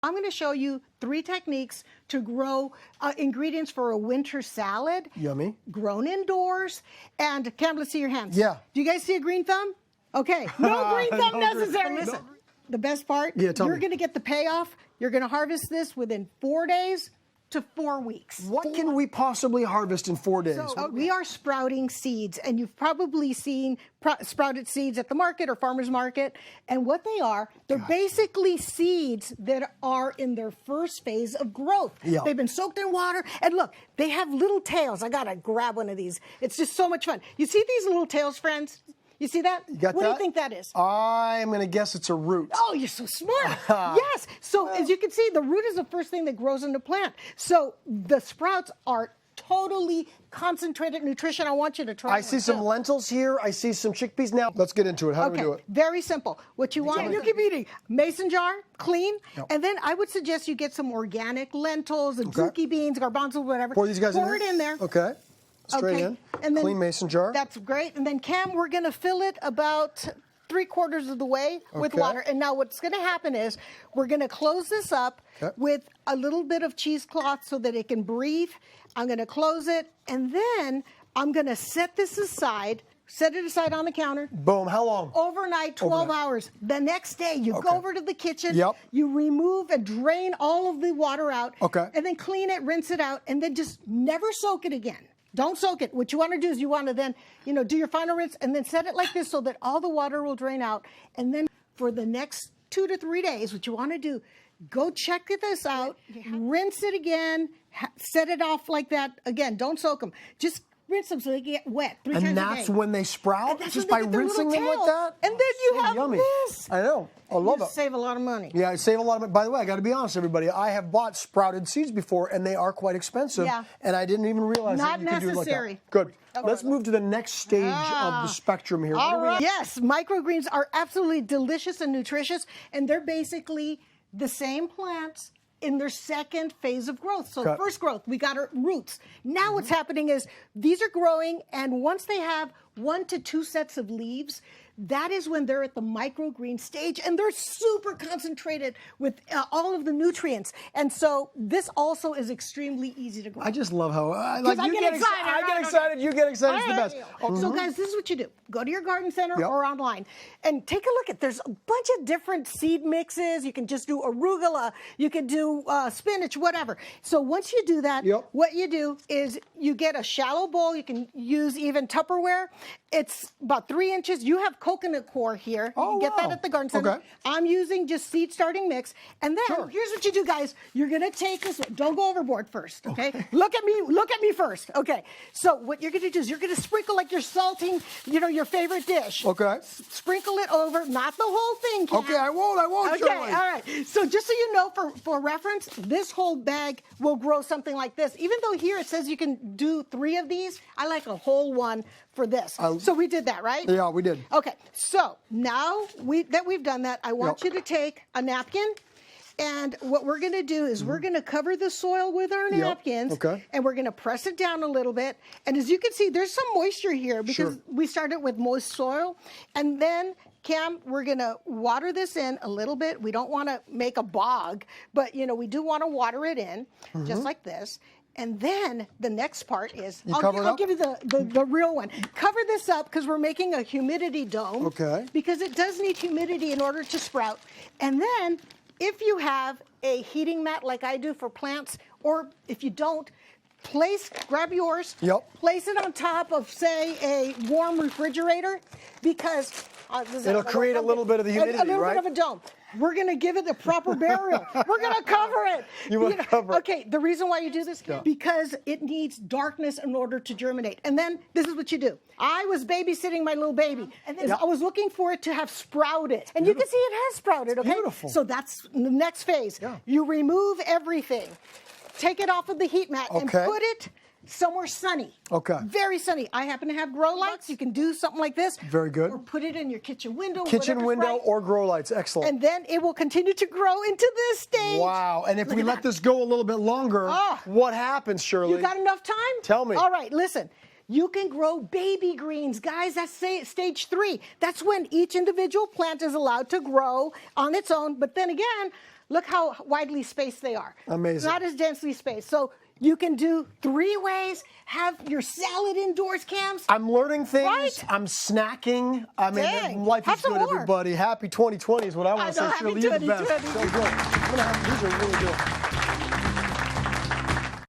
I'm going to show you 3 techniques to grow ingredients for a winter salad. Yummy. Grown indoors. And Cam, let's see your hands. Yeah. Do you guys see a green thumb? Okay. No green thumb necessary. Listen, the best part, Yeah, tell you're me. going to get the payoff. You're going to harvest this within 4 days to 4 weeks. What can we possibly harvest in 4 days? So we are sprouting seeds, and you've probably seen sprouted seeds at the market or farmer's market. And what they are, they're basically seeds that are in their first phase of growth. Yeah. They've been soaked in water. And look, they have little tails. I got to grab one of these. It's just so much fun. You see these little tails, friends? You see that? You got what that? do you think that is? I'm going to guess it's a root. Oh, you're so smart. Yes. So as you can see, the root is the first thing that grows in the plant. So the sprouts are totally concentrated nutrition. I want you to try. I see some lentils here. I see some chickpeas. Now, let's get into it. How do we do it? Very simple. What you want, you keep eating. Mason jar, clean. Yep. And then I would suggest you get some organic lentils and zucchini beans, garbanzos, whatever. Pour these guys in Pour it in there. Okay. Straight in. And then, clean mason jar. That's great. And then, Cam, we're going to fill it about 3/4 of the way with water. And now what's going to happen is we're going to close this up with a little bit of cheesecloth so that it can breathe. I'm going to close it, and then I'm going to set this aside. Set it aside on the counter. Boom. How long? Overnight, 12 hours. The next day, you go over to the kitchen. Yep. You remove and drain all of the water out. Okay. And then clean it, rinse it out, and then just never soak it again. Don't soak it. What you want to do is you want to then, do your final rinse and then set it like this so that all the water will drain out. And then for the next 2 to 3 days, what you want to do, go check this out, rinse it again, set it off like that. Again, don't soak them. Just rinse them so they get wet 3 times a day. And that's when they sprout? That's just when by they get their rinsing little them like tails. that? And then you have yummy. this. I know. I love You it. save a lot of money. Yeah, I save a lot of money. By the way, I got to be honest, everybody. I have bought sprouted seeds before, and they are quite expensive. Yeah. And I didn't even realize Not that you could do it like necessary. that. Good. Let's move to the next stage of the spectrum here. All right. Yes, microgreens are absolutely delicious and nutritious, and they're basically the same plants in their second phase of growth. So first growth, we got our roots. Now what's happening is these are growing, and once they have 1 to 2 sets of leaves, that is when they're at the microgreen stage, and they're super concentrated with all of the nutrients. And so this also is extremely easy to grow. I just love how I get excited. I get excited. You get excited. It's the best. So guys, this is what you do. Go to your garden center or online and take a look at, there's a bunch of different seed mixes. You can just do arugula. You can do spinach, whatever. So once you do that, what you do is you get a shallow bowl. You can use even Tupperware. It's about 3 inches. You have coconut coir here. You can get that at the garden center. Okay. I'm using just seed starting mix. And then here's what you do, guys. You're going to take this. Don't go overboard first, okay? Look at me first. Okay. So what you're going to do is you're going to sprinkle like you're salting, your favorite dish. Okay. Sprinkle it over, not the whole thing, Kat. Okay, I won't, Okay, Shirley. all right. So just so you know, for reference, this whole bag will grow something like this. Even though here it says you can do 3 of these, I like a whole one for this. So we did that, right? Yeah, we did. Okay, so now that we've done that, I want you to take a napkin, and what we're going to do is we're going to cover the soil with our napkins, and we're going to press it down a little bit. And as you can see, there's some moisture here because we started with moist soil. And then, Cam, we're going to water this in a little bit. We don't want to make a bog, but, we do want to water it in, just like this. And then the next part is, I'll give you the real one. Cover this up because we're making a humidity dome. Okay. Because it does need humidity in order to sprout. And then if you have a heating mat like I do for plants, or if you don't, grab yours, place it on top of, say, a warm refrigerator, because it'll create a little bit of the humidity, a little bit of a dome. We're going to give it a proper burial. We're going to cover it. You want to cover it. Okay, the reason why you do this, because it needs darkness in order to germinate. And then this is what you do. I was babysitting my little baby, and then I was looking for it to have sprouted. And you can see it has sprouted, okay? Beautiful. So that's the next phase. You remove everything. Take it off of the heat mat and put it somewhere sunny. Okay. Very sunny. I happen to have grow lights. You can do something like this. Very good. Or put it in your kitchen window. Kitchen window or grow lights. Excellent. And then it will continue to grow into this stage. Wow. And if we let this go a little bit longer, what happens, Shirley? You got enough time? Tell me. All right, listen. You can grow baby greens. Guys, that's stage 3. That's when each individual plant is allowed to grow on its own. But then again, Look how widely spaced they are. Amazing. Not as densely spaced. So you can do 3 ways. Have your salad indoors, Cams. I'm learning things. Right? I'm snacking. I mean, Dang. life Have is some good, more. everybody. Happy 2020 is what I want to say. Happy Shirley, you're the best. 2020. So good. These are really good.